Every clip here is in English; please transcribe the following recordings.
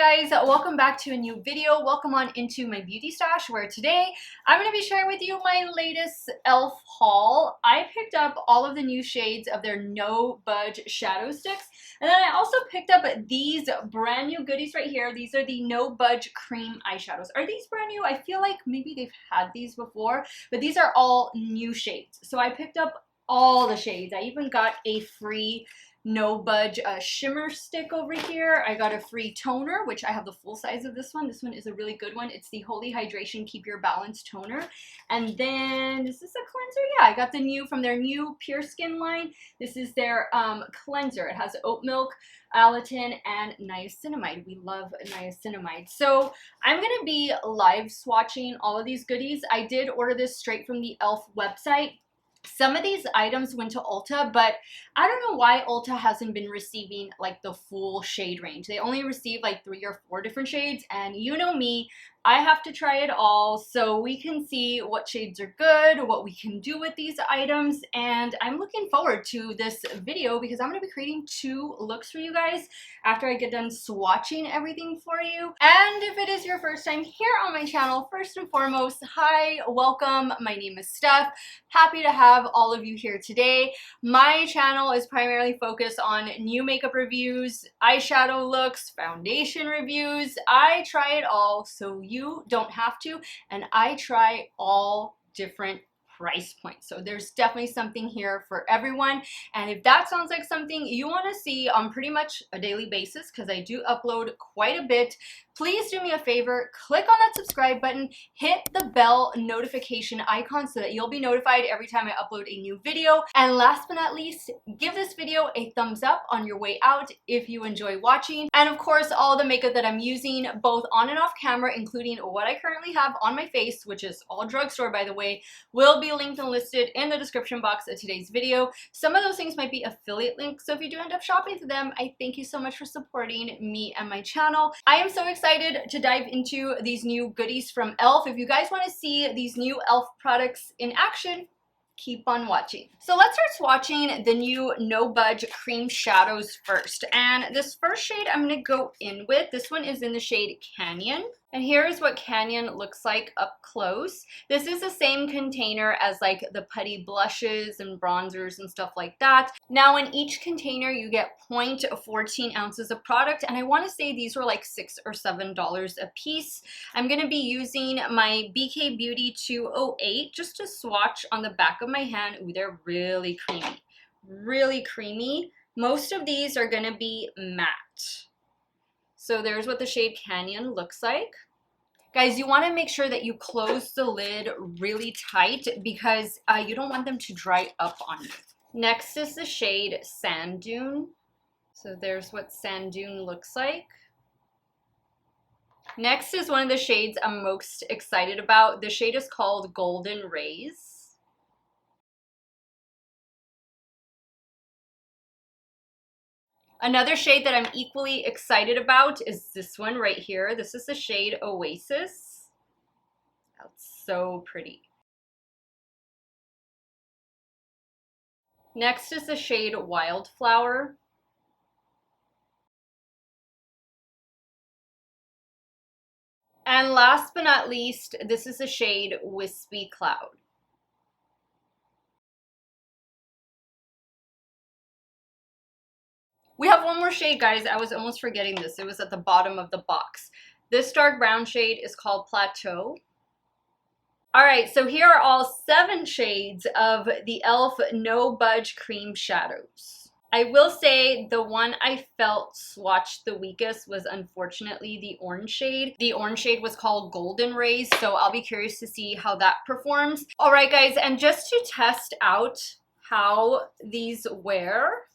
guys, welcome back to a new video. Welcome on into my beauty stash, where today I'm going to be sharing with you my latest e.l.f. haul. I picked up all of the new shades of their No Budge shadow sticks, and then I also picked up these brand new goodies right here. These are the No Budge cream eyeshadows. Are these brand new? I feel like maybe they've had these before, but these are all new shades. So I picked up all the shades. I even got a free No Budge shimmer stick over here. I got a free toner, which I have the full size of this one. This one is a really good one. It's the Holy Hydration Keep Your Balance toner. And then this is a cleanser. Yeah, I got the new from their new Pure Skin line. This is their cleanser. It has oat milk, alatin, and niacinamide. We love niacinamide. So I'm going to be live swatching all of these goodies. I did order this straight from the e.l.f. website. Some of these items went to Ulta, but I don't know why Ulta hasn't been receiving like the full shade range. They only received like 3 or 4 different shades, and you know me, I have to try it all so we can see what shades are good, what we can do with these items, and I'm looking forward to this video because I'm going to be creating 2 looks for you guys after I get done swatching everything for you. And if it is your first time here on my channel, first and foremost, hi, welcome. My name is Steff. Happy to have all of you here today. My channel is primarily focused on new makeup reviews, eyeshadow looks, foundation reviews. I try it all so you don't have to, and I try all different price points. So there's definitely something here for everyone. And if that sounds like something you want to see on pretty much a daily basis, because I do upload quite a bit, please do me a favor, click on that subscribe button, hit the bell notification icon so that you'll be notified every time I upload a new video. And last but not least, give this video a thumbs up on your way out if you enjoy watching. And of course, all the makeup that I'm using, both on and off camera, including what I currently have on my face, which is all drugstore by the way, will be linked and listed in the description box of today's video. Some of those things might be affiliate links, so if you do end up shopping through them, I thank you so much for supporting me and my channel. I am so excited to dive into these new goodies from e.l.f. If you guys want to see these new e.l.f. products in action, keep on watching. So let's start swatching the new No Budge cream shadows first. And this first shade I'm going to go in with, this one is in the shade Canyon. And here's what Canyon looks like up close. This is the same container as like the putty blushes and bronzers and stuff like that. Now in each container you get 0.14 ounces of product, and I want to say these were like $6 or $7 a piece. I'm going to be using my BK Beauty 208 just to swatch on the back of my hand. Ooh, they're really creamy. Really creamy. Most of these are going to be matte. So there's what the shade Canyon looks like. Guys, you want to make sure that you close the lid really tight because you don't want them to dry up on you. Next is the shade Sand Dune. So there's what Sand Dune looks like. Next is one of the shades I'm most excited about. The shade is called Golden Rays. Another shade that I'm equally excited about is this one right here. This is the shade Oasis. That's so pretty. Next is the shade Wildflower. And last but not least, this is the shade Wispy Cloud. We have one more shade, guys. I was almost forgetting this. It was at the bottom of the box. This dark brown shade is called Plateau. All right, so here are all 7 shades of the e.l.f. No Budge cream shadows. I will say the one I felt swatched the weakest was unfortunately the orange shade. The orange shade was called Golden Rays, so I'll be curious to see how that performs. All right, guys, and just to test out how these wear,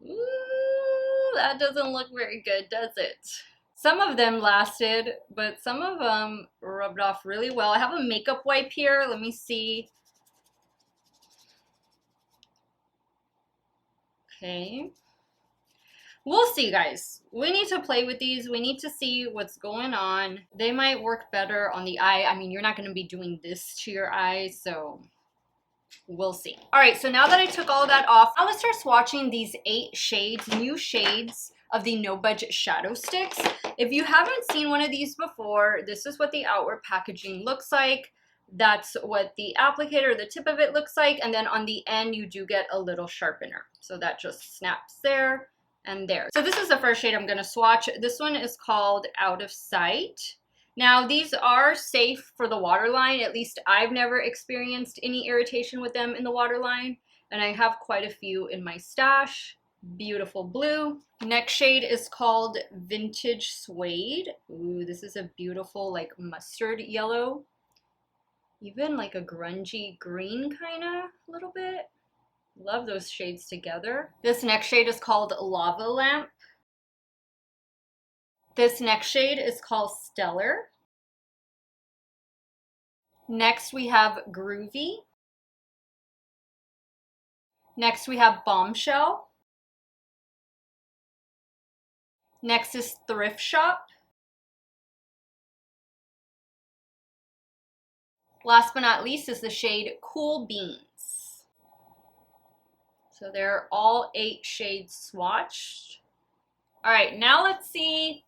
ooh, that doesn't look very good, does it? Some of them lasted, but some of them rubbed off really well. I have a makeup wipe here. Let me see. Okay. We'll see, guys. We need to play with these. We need to see what's going on. They might work better on the eye. I mean, you're not going to be doing this to your eyes, so we'll see. All right, so now that I took all of that off, now let's start swatching these 8 shades, new shades of the No Budge shadow sticks. If you haven't seen one of these before, this is what the outward packaging looks like. That's what the applicator, the tip of it looks like. And then on the end, you do get a little sharpener. So that just snaps there and there. So this is the first shade I'm gonna swatch. This one is called Out of Sight. Now these are safe for the waterline. At least I've never experienced any irritation with them in the waterline. And I have quite a few in my stash. Beautiful blue. Next shade is called Vintage Suede. Ooh, this is a beautiful like mustard yellow. Even like a grungy green kind of a little bit. Love those shades together. This next shade is called Lava Lamp. This next shade is called Stellar. Next we have Groovy. Next we have Bombshell. Next is Thrift Shop. Last but not least is the shade Cool Beans. So they're all 8 shades swatched. All right, now let's see.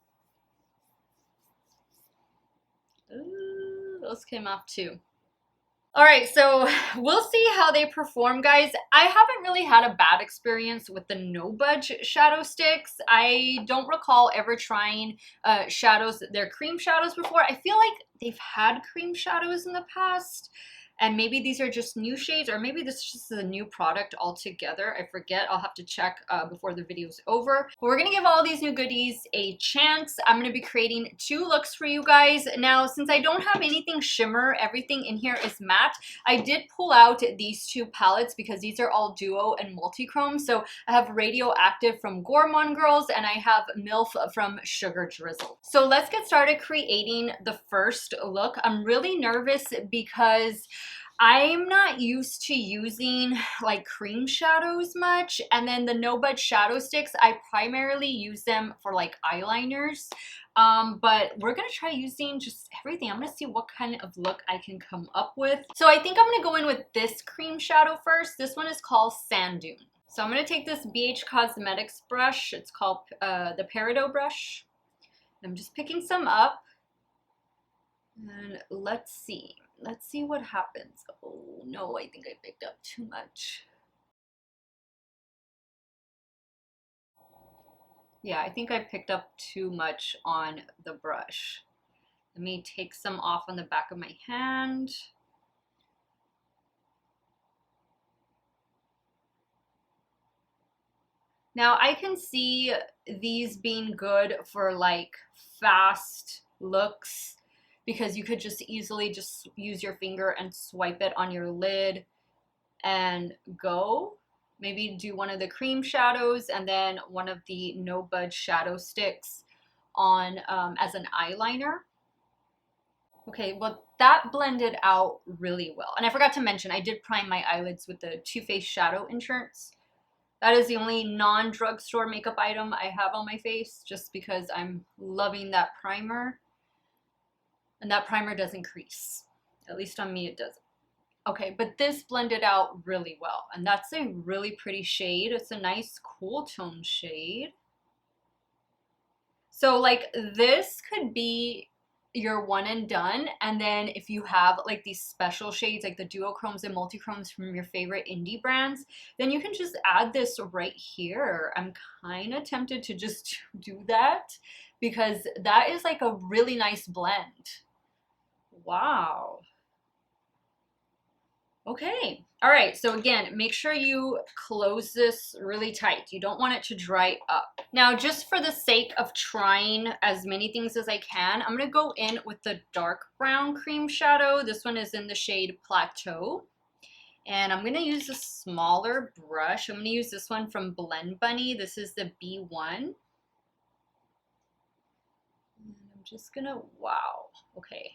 Ooh, those came off too. All right, so we'll see how they perform, guys. I haven't really had a bad experience with the No Budge shadow sticks. I don't recall ever trying shadows, their cream shadows before. I feel like they've had cream shadows in the past, and maybe these are just new shades, or maybe this is just a new product altogether. I forget. I'll have to check before the video's over. But we're gonna give all these new goodies a chance. I'm gonna be creating 2 looks for you guys. Now, since I don't have anything shimmer, everything in here is matte, I did pull out these 2 palettes because these are all duo and multi-chrome. So I have Radioactive from Gourmande Girls, and I have MILF from Sugar Drizzle. So let's get started creating the first look. I'm really nervous because I'm not used to using like cream shadows much, and then the No Budge shadow sticks, I primarily use them for like eyeliners, but we're gonna try using just everything. I'm gonna see what kind of look I can come up with. So I think I'm gonna go in with this cream shadow first. This one is called Sand Dune. So I'm gonna take this BH Cosmetics brush. It's called the Peridot brush. I'm just picking some up, and let's see. Let's see what happens. Oh no, I think I picked up too much. Yeah, I think I picked up too much on the brush. Let me take some off on the back of my hand. Now I can see these being good for like fast looks, because you could just easily just use your finger and swipe it on your lid and go. Maybe do one of the cream shadows and then one of the No Budge shadow sticks on as an eyeliner. Okay, well that blended out really well. And I forgot to mention, I did prime my eyelids with the Too Faced Shadow Insurance. That is the only non-drugstore makeup item I have on my face, just because I'm loving that primer. And that primer doesn't crease. At least on me it doesn't. Okay, but this blended out really well. And that's a really pretty shade. It's a nice cool tone shade. So like this could be your one and done. And then if you have like these special shades, like the duochromes and multichromes from your favorite indie brands, then you can just add this right here. I'm kind of tempted to just do that, because that is like a really nice blend. Wow. Okay. All right. So again, make sure you close this really tight. You don't want it to dry up. Now, just for the sake of trying as many things as I can, I'm going to go in with the dark brown cream shadow. This one is in the shade Plateau. And I'm going to use a smaller brush. I'm going to use this one from Blend Bunny. This is the B1. And I'm just going to, wow. Okay.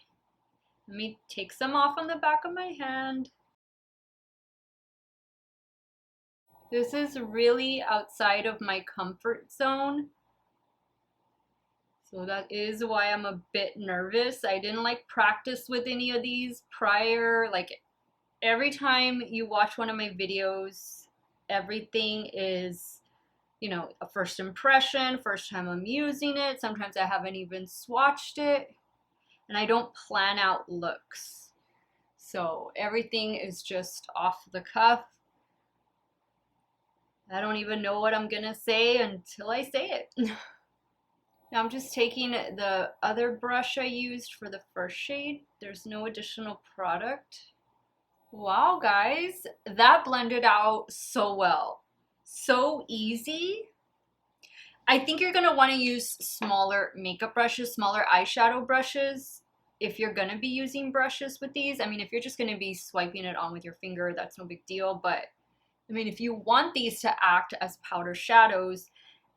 Let me take some off on the back of my hand. This is really outside of my comfort zone. So that is why I'm a bit nervous. I didn't like practice with any of these prior. Like every time you watch one of my videos, everything is you know, a first impression, first time I'm using it. Sometimes I haven't even swatched it, and I don't plan out looks. So everything is just off the cuff. I don't even know what I'm gonna say until I say it. Now I'm just taking the other brush I used for the first shade. There's no additional product. Wow, guys, that blended out so well. So easy. I think you're gonna wanna use smaller makeup brushes, smaller eyeshadow brushes, if you're gonna be using brushes with these. I mean, if you're just gonna be swiping it on with your finger, that's no big deal. But I mean, if you want these to act as powder shadows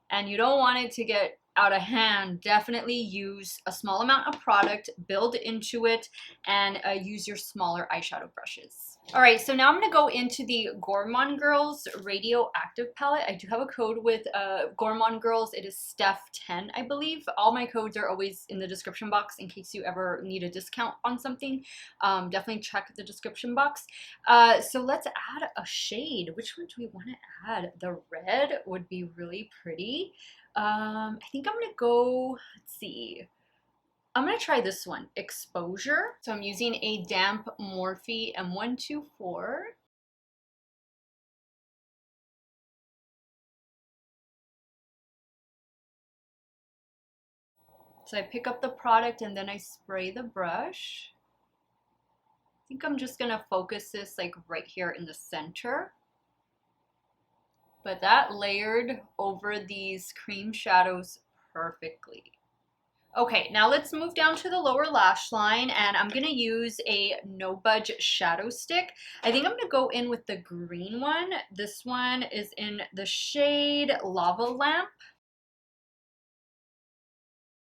and you don't want it to get out of hand, definitely use a small amount of product, build into it, and use your smaller eyeshadow brushes. All right, so now I'm gonna go into the Gourmande Girls Radioactive Palette. I do have a code with Gourmande Girls. It is Steff10, I believe. All my codes are always in the description box in case you ever need a discount on something. Definitely check the description box. So let's add a shade. Which one do we wanna add? The red would be really pretty. I think I'm gonna go, let's see. I'm gonna try this one, Exposure. So I'm using a damp Morphe M124. So I pick up the product and then I spray the brush. I think I'm just gonna focus this like right here in the center. But that layered over these cream shadows perfectly. Okay, now let's move down to the lower lash line, and I'm gonna use a No Budge shadow stick. I think I'm gonna go in with the green one. This one is in the shade Lava Lamp.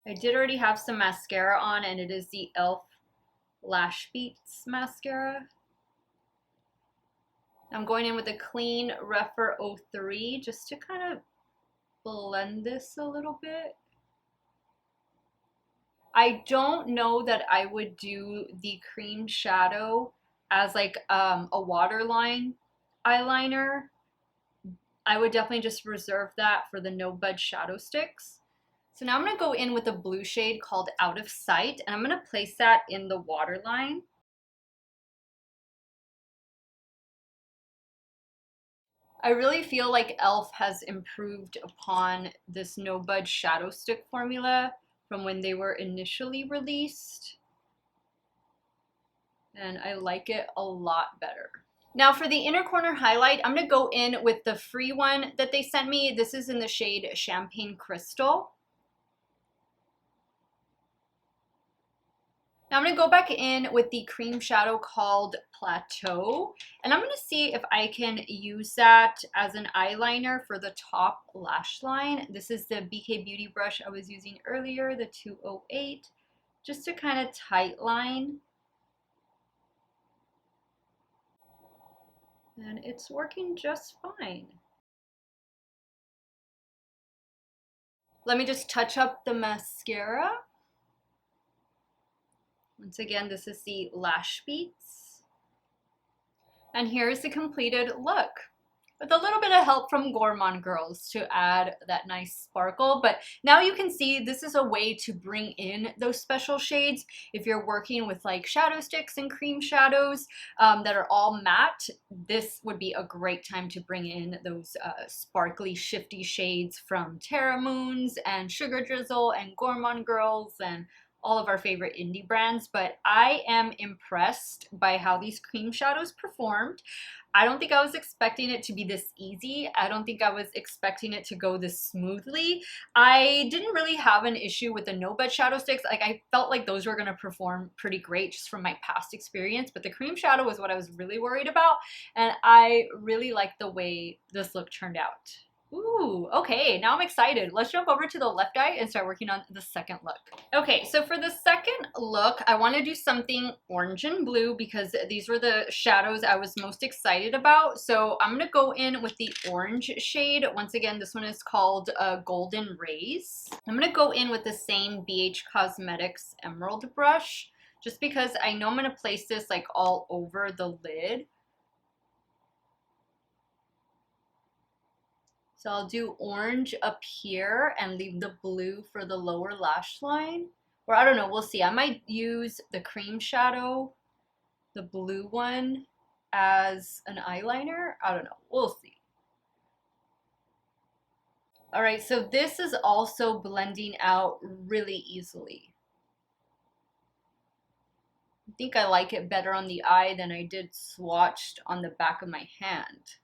I did already have some mascara on, and it is the e.l.f. Lash Beats mascara. I'm going in with a clean Rephr 03 just to kind of blend this a little bit. I don't know that I would do the cream shadow as like a waterline eyeliner. I would definitely just reserve that for the No Budge shadow sticks. So now I'm going to go in with a blue shade called Out of Sight, and I'm going to place that in the waterline. I really feel like e.l.f. has improved upon this No Budge shadow stick formula from when they were initially released, and I like it a lot better. Now for the inner corner highlight, I'm going to go in with the free one that they sent me. This is in the shade Champagne Crystal. Now I'm going to go back in with the cream shadow called Plateau, and I'm going to see if I can use that as an eyeliner for the top lash line. This is the BK Beauty brush I was using earlier, the 208, just to kind of tight line. And it's working just fine. Let me just touch up the mascara. Once again, this is the Lash Beats. And here's the completed look, with a little bit of help from Gourmande Girls to add that nice sparkle. But now you can see this is a way to bring in those special shades. If you're working with like shadow sticks and cream shadows that are all matte, this would be a great time to bring in those sparkly, shifty shades from Terra Moons and Sugar Drizzle and Gourmande Girls and all of our favorite indie brands. But I am impressed by how these cream shadows performed. I don't think I was expecting it to be this easy. I don't think I was expecting it to go this smoothly. I didn't really have an issue with the No Budge shadow sticks. Like, I felt like those were gonna perform pretty great just from my past experience, but the cream shadow was what I was really worried about, and I really like the way this look turned out. Ooh, okay, now I'm excited. Let's jump over to the left eye and start working on the second look. Okay, so for the second look, I want to do something orange and blue because these were the shadows I was most excited about. So I'm going to go in with the orange shade. Once again, this one is called Golden Rays. I'm going to go in with the same BH Cosmetics Emerald brush just because I know I'm going to place this like all over the lid. So I'll do orange up here and leave the blue for the lower lash line. Or I don't know, we'll see. I might use the cream shadow, the blue one, as an eyeliner. I don't know, we'll see. All right, so this is also blending out really easily. I think I like it better on the eye than I did swatched on the back of my hand.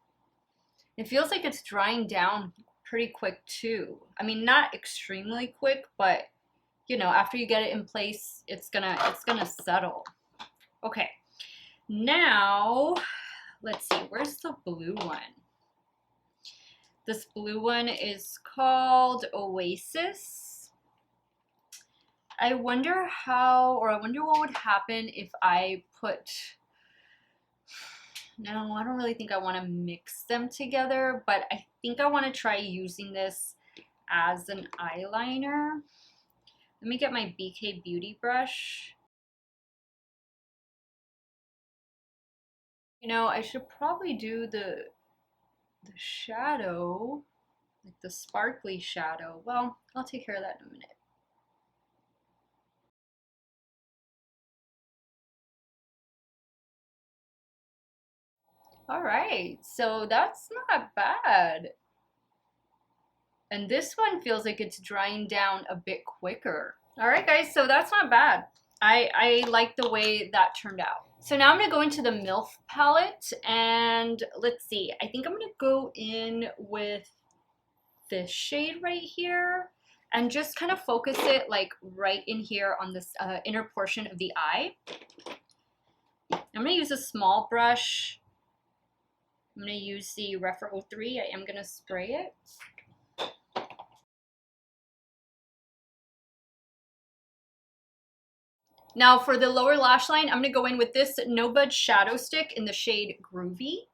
It feels like it's drying down pretty quick too. I mean, not extremely quick, but you know, after you get it in place, it's gonna settle. Okay, now let's see, where's the blue one? This blue one is called Oasis. I wonder what would happen if I put, no, I don't really think I want to mix them together, but I think I want to try using this as an eyeliner. Let me get my BK Beauty brush. You know, I should probably do the shadow, like the sparkly shadow. Well, I'll take care of that in a minute. All right, so that's not bad. And this one feels like it's drying down a bit quicker. All right, guys, so that's not bad. I like the way that turned out. So now I'm gonna go into the MILF palette and let's see. I think I'm gonna go in with this shade right here and just kind of focus it like right in here on this inner portion of the eye. I'm gonna use a small brush. I'm going to use the Refer 03. I am going to spray it. Now for the lower lash line, I'm going to go in with this No Budge shadow stick in the shade Groovy.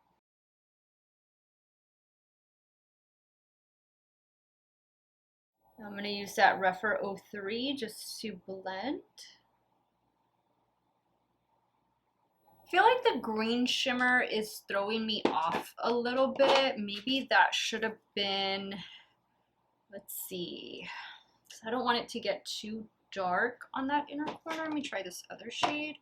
I'm going to use that Refer 03 just to blend. I feel like the green shimmer is throwing me off a little bit. Maybe that should have been, let's see, because I don't want it to get too dark on that inner corner. Let me try this other shade.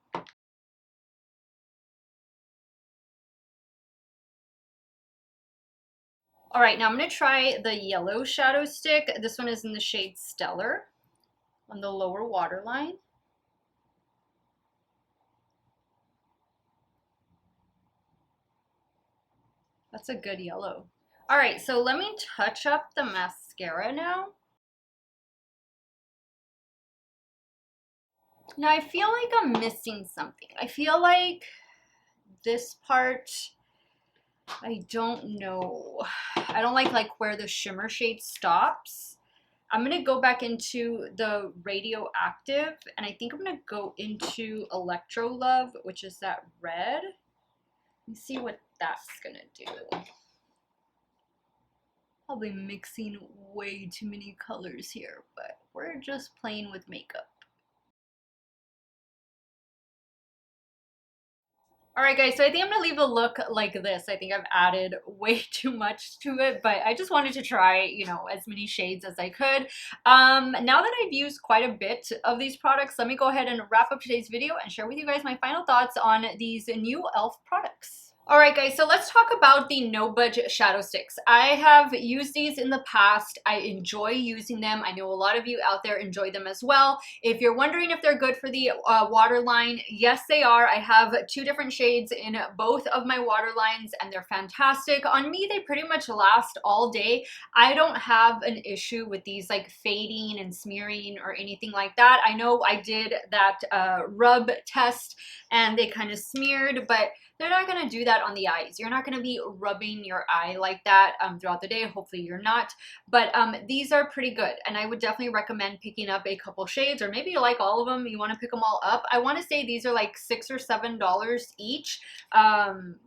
All right, now I'm going to try the yellow shadow stick. This one is in the shade Stellar on the lower waterline. That's a good yellow. All right, so let me touch up the mascara now. Now I feel like I'm missing something. I feel like this part, I don't know. I don't like where the shimmer shade stops. I'm gonna go back into the Radioactive and I think I'm gonna go into Electro Love, which is that red. Let me see what that's gonna do. Probably mixing way too many colors here, but we're just playing with makeup. All right, guys, so I think I'm gonna leave a look like this. I think I've added way too much to it, but I just wanted to try, you know, as many shades as I could. Now that I've used quite a bit of these products, let me go ahead and wrap up today's video and share with you guys my final thoughts on these new e.l.f. products. All right, guys, so let's talk about the No Budge shadow sticks. I have used these in the past. I enjoy using them. I know a lot of you out there enjoy them as well. If you're wondering if they're good for the waterline, yes, they are. I have two different shades in both of my waterlines, and they're fantastic. On me, they pretty much last all day. I don't have an issue with these like fading and smearing or anything like that. I know I did that rub test and they kind of smeared, but they're not going to do that on the eyes. You're not going to be rubbing your eye like that throughout the day. Hopefully you're not. But these are pretty good. And I would definitely recommend picking up a couple shades, or maybe you like all of them. You want to pick them all up. I want to say these are like $6 or $7 each.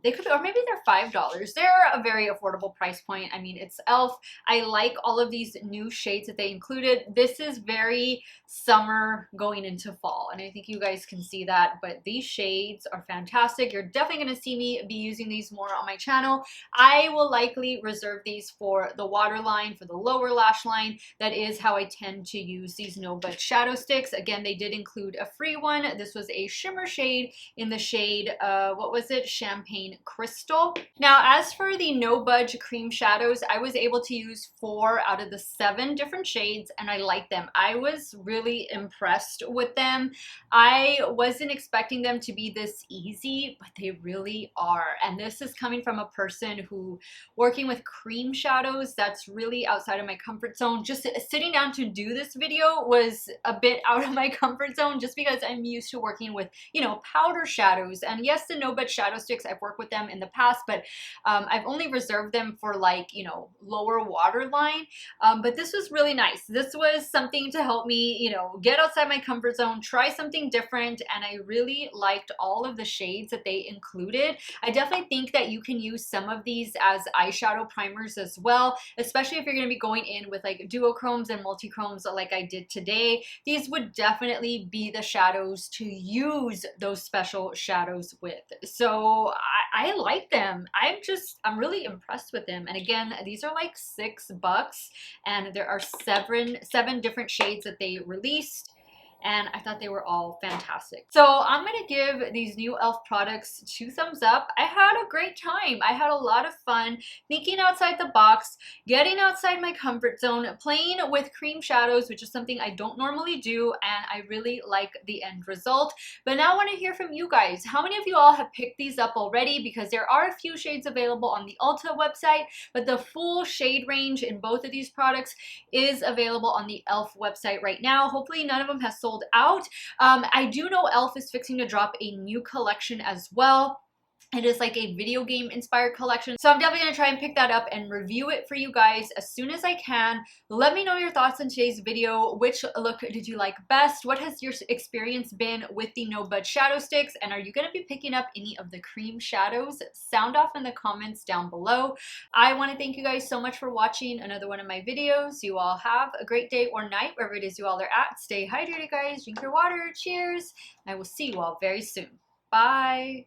They could, or maybe they're $5. They're a very affordable price point. I mean, it's e.l.f. I like all of these new shades that they included. This is very summer going into fall. And I think you guys can see that. But these shades are fantastic. You're definitely definitely going to see me be using these more on my channel. I will likely reserve these for the waterline, for the lower lash line. That is how I tend to use these No Budge shadow sticks. Again, they did include a free one. This was a shimmer shade in the shade, what was it? Champagne Crystal. Now, as for the No Budge cream shadows, I was able to use 4 out of the 7 different shades, and I like them. I was really impressed with them. I wasn't expecting them to be this easy, but they really are. And this is coming from a person who, working with cream shadows, that's really outside of my comfort zone. Just sitting down to do this video was a bit out of my comfort zone, just because I'm used to working with, you know, powder shadows. And yes, the No Budge shadow sticks, I've worked with them in the past, but I've only reserved them for, like, you know, lower waterline. But this was really nice. This was something to help me, you know, get outside my comfort zone, try something different, and I really liked all of the shades that they included. I definitely think that you can use some of these as eyeshadow primers as well, especially if you're going to be going in with like duochromes and multichromes like I did today. These would definitely be the shadows to use those special shadows with. So I like them. I'm really impressed with them. And again, these are like $6, and there are seven different shades that they released, and I thought they were all fantastic. So I'm gonna give these new e.l.f. products 2 thumbs up. I had a great time. I had a lot of fun thinking outside the box, getting outside my comfort zone, playing with cream shadows, which is something I don't normally do, and I really like the end result. But now I want to hear from you guys. How many of you all have picked these up already? Because there are a few shades available on the Ulta website, but the full shade range in both of these products is available on the e.l.f. website right now. Hopefully none of them has sold out. I do know e.l.f. is fixing to drop a new collection as well. It is like a video game inspired collection. So I'm definitely gonna try and pick that up and review it for you guys as soon as I can. Let me know your thoughts on today's video. Which look did you like best? What has your experience been with the No Budge shadow sticks? And are you gonna be picking up any of the cream shadows? Sound off in the comments down below. I wanna thank you guys so much for watching another one of my videos. You all have a great day or night, wherever it is you all are at. Stay hydrated, guys. Drink your water. Cheers. I will see you all very soon. Bye.